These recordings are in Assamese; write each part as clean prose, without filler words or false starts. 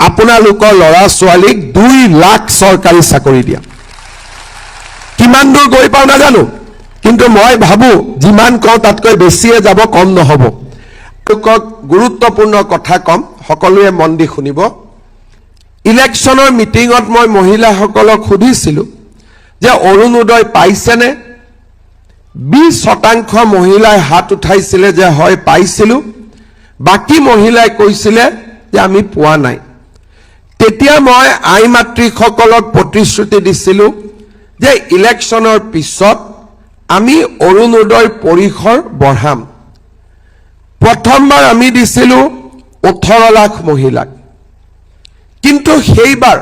আপোনালোকৰ ল'ৰা ছোৱালীক 2 লাখ চৰকাৰী চাকৰি দিয়া কিমান দূৰ গৈ পাও নাজানো কিন্তু মই ভাবো যিমান কওঁ তাতকৈ বেছিয়ে যাব কম নহব গুৰুত্বপূৰ্ণ কথা কম সকলোৱে মন দি শুনিব ইলেকশ্যনৰ মিটিঙত মই মহিলাসকলক সুধিছিলো যে অৰুণোদয় পাইছেনে 20% মহিলাই হাত উঠাইছিলে যে হয় পাইছিলো বাকি মহিলাই কৈছিলে যে আমি পোৱা নাই তেতিয়া মই আই মাতৃসকলক প্ৰতিশ্ৰুতি দিছিলো যে ইলেকশ্যনৰ পিছত আমি অৰুণোদয় পৰিসৰ বঢ়াম প্ৰথমবাৰ আমি দিছিলো 18 লাখ মহিলাক কিন্তু সেইবাৰ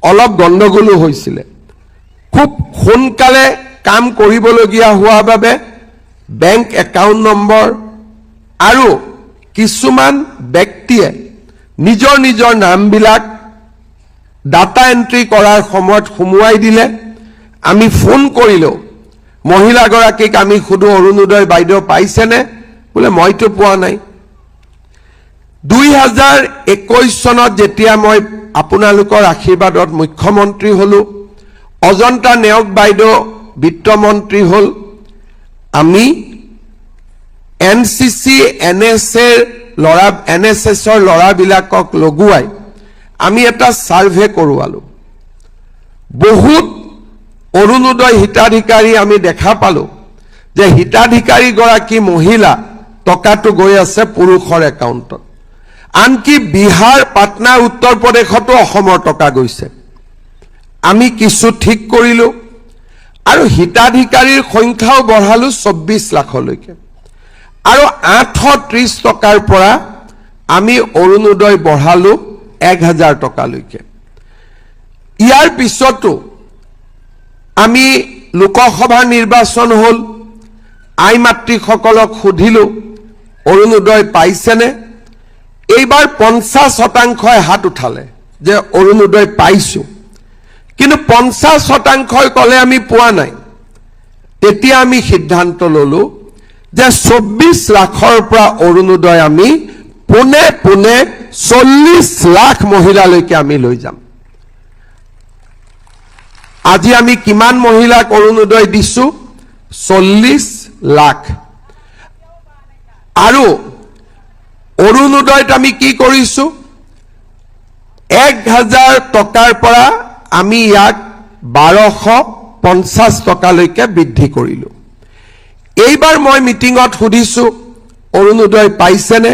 অলপ গণ্ডগোলো হৈছিল খুব সোনকালে কাম কৰিবলগীয়া হোৱা বাবে বেংক একাউণ্ট নম্বৰ আৰু কিছুমান ব্যক্তিয়ে নিজৰ নিজৰ নামবিলাক ডাটা এন্ট্ৰি কৰাৰ সময়ত সুমুৱাই দিলে আমি ফোন কৰিলো মহিলাগৰাকীক আমি খুদু অৰুণোদয় বাইদেউ পাইছেনে বলে মইতো পোৱা নাই 2021 চনত যেতিয়া মই আপোনালোকৰ আশীৰ্বাদত মুখ্যমন্ত্ৰী হলো অজন্তা নেওক বাইদেউ বিত্তমন্ত্ৰী হল আমি এনসিসি এনএসএৰ লৰা এনএসএছৰ লৰাবিলাকক লগুৱাই আমি এটা সাৰ্ভে কৰোৱালো বহুত অৰুণোদয় হিতাধিকাৰী আমি দেখা পালো যে হিতাধিকাৰী গৰাকী মহিলা টকাটো গৈ আছে পুৰুষৰ একাউণ্টত আনকি বিহাৰ পাটনা উত্তৰ প্ৰদেশতো অসমৰ টকা গৈছে আমি কিছু ঠিক কৰিলো আৰু হিতাধিকাৰীৰ সংখ্যাও বঢ়ালো 24 লাখলৈকে আৰু 830 টকাৰ পৰা আমি অৰুণোদয় বঢ়ালো 1000 টকালৈকে ইয়াৰ পিছতো আমি লোকসভা নিৰ্বাচন হল আই মাতৃসকলক সুধিলো অৰুণোদয় পাইছেনে এইবাৰ 50% হাত উঠালে যে অৰুণোদয় পাইছো কিন্তু 50% কলে আমি পোৱা নাই তেতিয়া আমি সিদ্ধান্ত ললো যে 24 লাখৰ পৰা অৰুণোদয় আমি পুনে পুনে 40 লাখ মহিলালৈকে আমি লৈ যাম আজি আমি কিমান মহিলাক অৰুণোদয় দিছো 40 লাখ আৰু অৰুণোদয়ত আমি কি কৰিছো 1000 টকাৰ পৰা আমি ইয়াক 1250 টকালৈকে বৃদ্ধি কৰিলো এইবাৰ মই মিটিঙত সুধিছো অৰুণোদয় পাইছেনে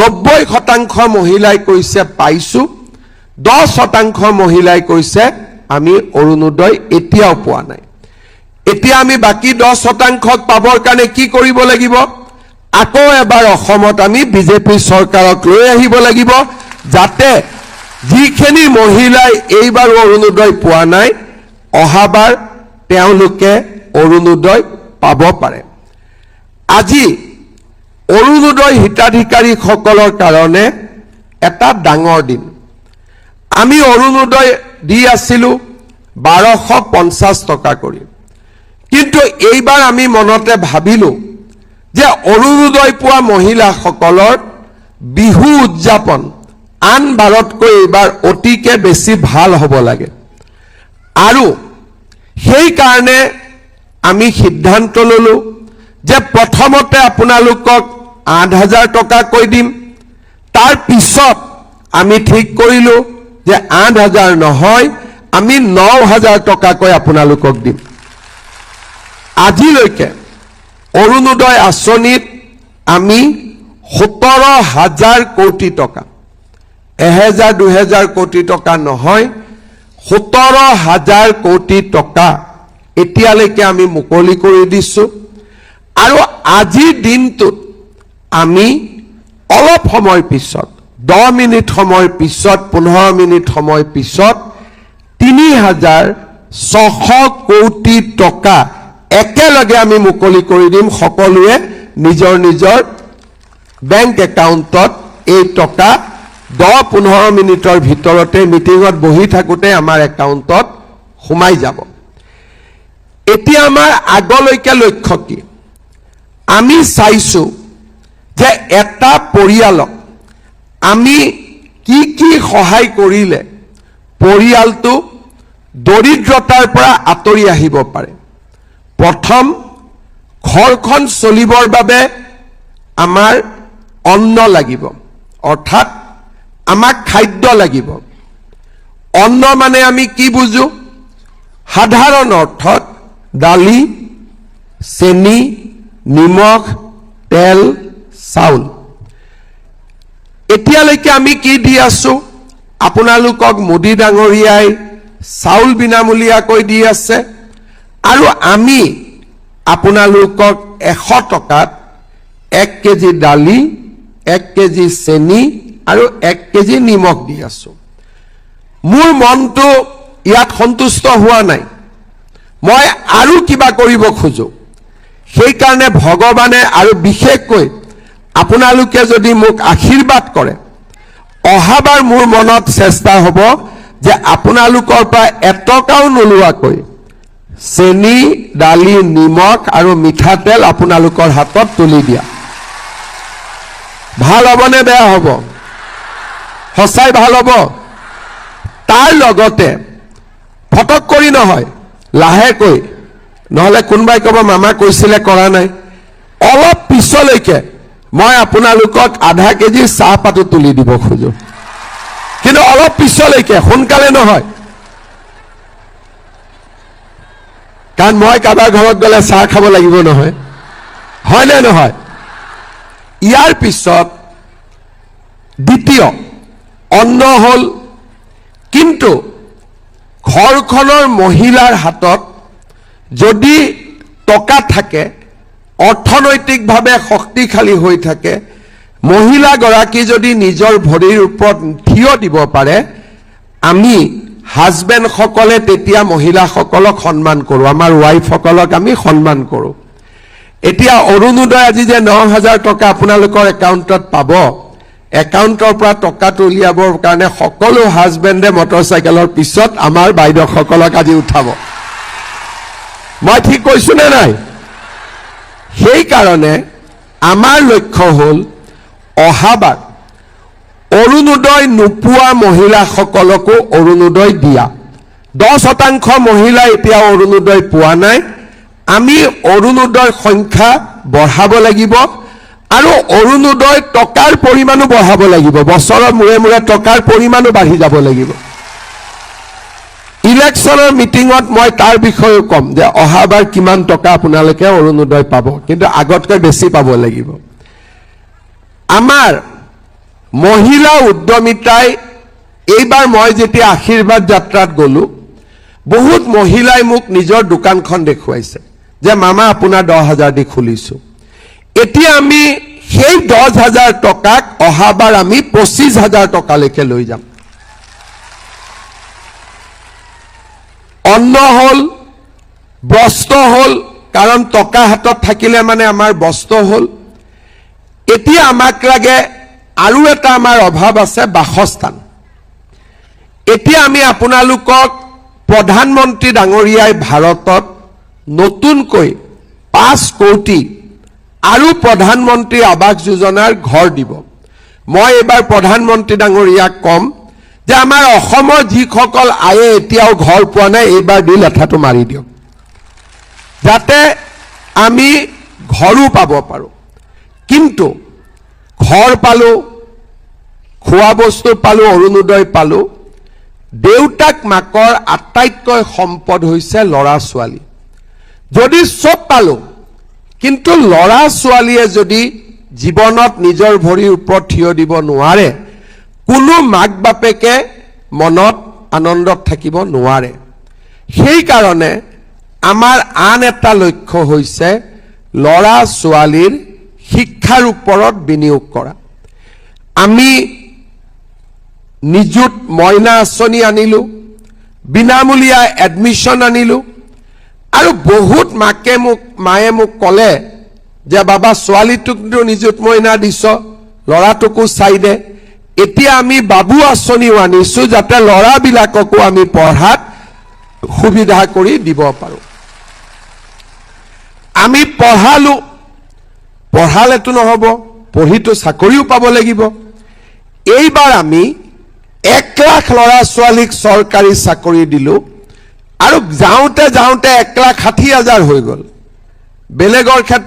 90% মহিলাই কৈছে পাইছো 10% মহিলাই কৈছে আমি অৰুণোদয় এতিয়াও পোৱা নাই এতিয়া আমি বাকি 10% পাবৰ কাৰণে কি কৰিব লাগিব আকৌ এবাৰ অসমত আমি বিজেপি চৰকাৰক লৈ আহিব লাগিব যাতে যিখিনি মহিলাই এইবাৰ অৰুণোদয় পোৱা নাই অহাবাৰ তেওঁলোকে অৰুণোদয় পাব পাৰে আজি অৰুণোদয় হিতাধিকাৰী সকলৰ কাৰণে এটা ডাঙৰ দিন আমি অৰুণোদয় দি আছিলো 1250 টকা কৰি কিন্তু এইবাৰ আমি মনতে ভাবিলো যে অৰুণোদয় পোৱা মহিলাসকলৰ বিহু উদযাপন আন বাৰতকৈ এইবাৰ অতিকে বেছি ভাল হ'ব লাগে আৰু সেই কাৰণে আমি সিদ্ধান্ত ললো যে প্ৰথমতে আপোনালোকক 8000 টকা কৈ দিম তাৰ পিছত আমি ঠিক কৰিলো যে 8000 নহয় আমি 9000 টকা কৈ আপোনালোকক দিম আজিলৈকে অৰুণোদয় আঁচনিত আমি 17000 কোটি টকা 1000-2000 কোটি টকা নহয় 17000 কোটি টকা এতিয়ালৈকে আমি মুকলি কৰি দিছো আৰু আজি দিনটোত আমি অলপ সময় পিছত 10 মিনিট সময় পিছত 15 মিনিট সময় পিছত 3600 কোটি টকা একেলগে আমি মুকলি কৰি দিম সকলোৱে নিজৰ নিজৰ বেংক একাউণ্টত এই টকা 10-15 মিনিটৰ ভিতৰতে মিটিঙত বহি থাকোতে আমাৰ একাউণ্টত সোমাই যাব এতিয়া আমাৰ আগলৈকে লক্ষ্য কি আমি চাইছো যে এটা পৰিয়ালক আমি কি সহায় কৰিলে পৰিয়ালটো দৰিদ্ৰতাৰ পৰা আঁতৰি আহিব পাৰে। প্ৰথম, ঘৰখন চলিবৰ বাবে আমাৰ অন্ন লাগিব, অৰ্থাৎ আমাক খাদ্য লাগিব। অন্ন মানে আমি কি বুজো? সাধাৰণ অৰ্থত দালি, চেনি, নিমখ, তেল, চাউল। এতিয়ালৈকে আমি কি দি আছো? আপোনালোকক মোদী ডাঙৰীয়াই চাউল বিনামূলীয়াকৈ দি আছে, আৰু আমি আপোনালোকক 100 টকাত 1 কেজি দালি, 1 কেজি চেনি আৰু 1 কেজি নিমখ দি আছো। মোৰ মনটো ইয়াত সন্তুষ্ট হোৱা নাই, মই আৰু কিবা কৰিব খোজো। সেইকাৰণে ভগৱানে আৰু বিশেষকৈ আপোনালোকে যদি মোক আশীৰ্বাদ কৰে, অহাবাৰ মোৰ মনত চেষ্টা হ'ব যে আপোনালোকৰ পৰা এটকাও নোলোৱাকৈ চেনি, দালি, নিমখ আৰু মিঠাতেল আপোনালোকৰ হাতত তুলি দিয়া। ভাল হ'বনে বেয়া হ'ব? সঁচাই ভাল হ'ব? তাৰ লগতে ফটক কৰি নহয়, লাহেকৈ, নহ'লে কোনোবাই ক'ব মামা কৈছিলে কৰা নাই, অলপ পিছলৈকে মই আপোনালোকক আধা কেজি চাহপাতো তুলি দিব খোজো, কিন্তু অলপ পিছলৈকে, সোনকালে নহয়। কাৰণ মই কাৰোবাৰ ঘৰত গ'লে চাহ খাব লাগিব নহয়, হয়নে নহয়? ইয়াৰ পিছত দ্বিতীয় অন্ন হ'ল, কিন্তু ঘৰখনৰ মহিলাৰ হাতত যদি টকা থাকে, অৰ্থনৈতিকভাৱে শক্তিশালী হৈ থাকে, মহিলাগৰাকী যদি নিজৰ ভৰিৰ ওপৰত থিয় দিব পাৰে, আমি হাজবেণ্ডসকলে তেতিয়া মহিলাসকলক সন্মান কৰোঁ, আমাৰ ৱাইফসকলক আমি সন্মান কৰোঁ। এতিয়া অৰুণোদয় আজি যে 9,000 টকা আপোনালোকৰ একাউণ্টত পাব, একাউণ্টৰ পৰা টকাটো উলিয়াবৰ কাৰণে সকলো হাজবেণ্ডে মটৰচাইকেলৰ পিছত আমাৰ বাইদেউসকলক আজি উঠাব। মই ঠিক কৈছো নে নাই? সেইকাৰণে আমাৰ লক্ষ্য হ'ল অহাবাৰ অৰুণোদয় নোপোৱা মহিলাসকলকো অৰুণোদয় দিয়া। 10% মহিলা এতিয়াও অৰুণোদয় পোৱা নাই। আমি অৰুণোদয়ৰ সংখ্যা বঢ়াব লাগিব আৰু অৰুণোদয় টকাৰ পৰিমাণো বঢ়াব লাগিব। বছৰৰ মূৰে মূৰে টকাৰ পৰিমাণো বাঢ়ি যাব লাগিব। ইলেকশ্যনৰ মিটিঙত মই তাৰ বিষয়ে ক'ম যে অহাবাৰ কিমান টকা আপোনালোকে অৰুণোদয় পাব, কিন্তু আগতকৈ বেছি পাব লাগিব। আমাৰ মহিলা উদ্যমিতাই এইবাৰ মই যেতিয়া আশীৰ্বাদ যাত্ৰাত গ'লো, বহুত মহিলাই মোক নিজৰ দোকানখন দেখুৱাইছে যে মামা আপোনাৰ 10,000 দি খুলিছো। এতিয়া আমি সেই 10,000 টকাক অহাবাৰ আমি 25,000 টকালৈকে লৈ যাম। অন্ন হ'ল, বস্ত্ৰ হ'ল, কাৰণ টকা হাতত থাকিলে মানে আমাৰ বস্ত্ৰ হ'ল। এতিয়া আমাক লাগে আৰু এটা আমাৰ অভাৱ আছে, বাসস্থান। এতিয়া আমি আপোনালোকক প্ৰধানমন্ত্ৰী ডাঙৰীয়াই ভাৰতত নতুনকৈ 5 কোটি আৰু প্ৰধানমন্ত্ৰী আৱাস যোজনাৰ ঘৰ দিব। মই এইবাৰ প্ৰধানমন্ত্ৰী ডাঙৰীয়াক ক'ম যে আমাৰ অসমৰ যিসকল আয়ে এতিয়াও ঘৰ পোৱা নাই, এইবাৰ দি লেঠাটো মাৰি দিয়ক, যাতে আমি ঘৰো পাব পাৰোঁ। কিন্তু ঘৰ পালোঁ, খোৱা বস্তু পালোঁ, অৰুণোদয় পালোঁ। দেউতাক মাকৰ আটাইতকৈ সম্পদ হৈছে ল'ৰা ছোৱালী। যদি চব পালোঁ, কিন্তু ল'ৰা ছোৱালীয়ে যদি জীৱনত নিজৰ ভৰিৰ ওপৰত থিয় দিব নোৱাৰে, কোনো মাক বাপেকে মনত আনন্দত থাকিব নোৱাৰে। সেইকাৰণে আমাৰ আন এটা লক্ষ্য হৈছে ল'ৰা ছোৱালীৰ শিক্ষাৰ ওপৰত বিনিয়োগ কৰা। আমি নিযুত মইনা আঁচনি আনিলোঁ, বিনামূলীয়া এডমিশ্যন আনিলোঁ, আৰু বহুত মায়ে মোক ক'লে যে বাবা ছোৱালীটোকতো নিযুত মইনা দিছ, ল'ৰাটোকো চাই দে। এতিয়া আমি বাবু আঁচনিও আনিছোঁ যাতে ল'ৰাবিলাককো আমি পঢ়াত সুবিধা কৰি দিব পাৰোঁ। আমি পঢ়ালোঁ, পঢ়ালেতো নহ'ব, পঢ়িতো চাকৰিও পাব লাগিব। এইবাৰ আমি 1 লাখ ল'ৰা ছোৱালীক চৰকাৰী চাকৰি দিলো আৰু যাওঁতে 1,60,000 হৈ গ'ল বেলেগৰ ক্ষেত্ৰত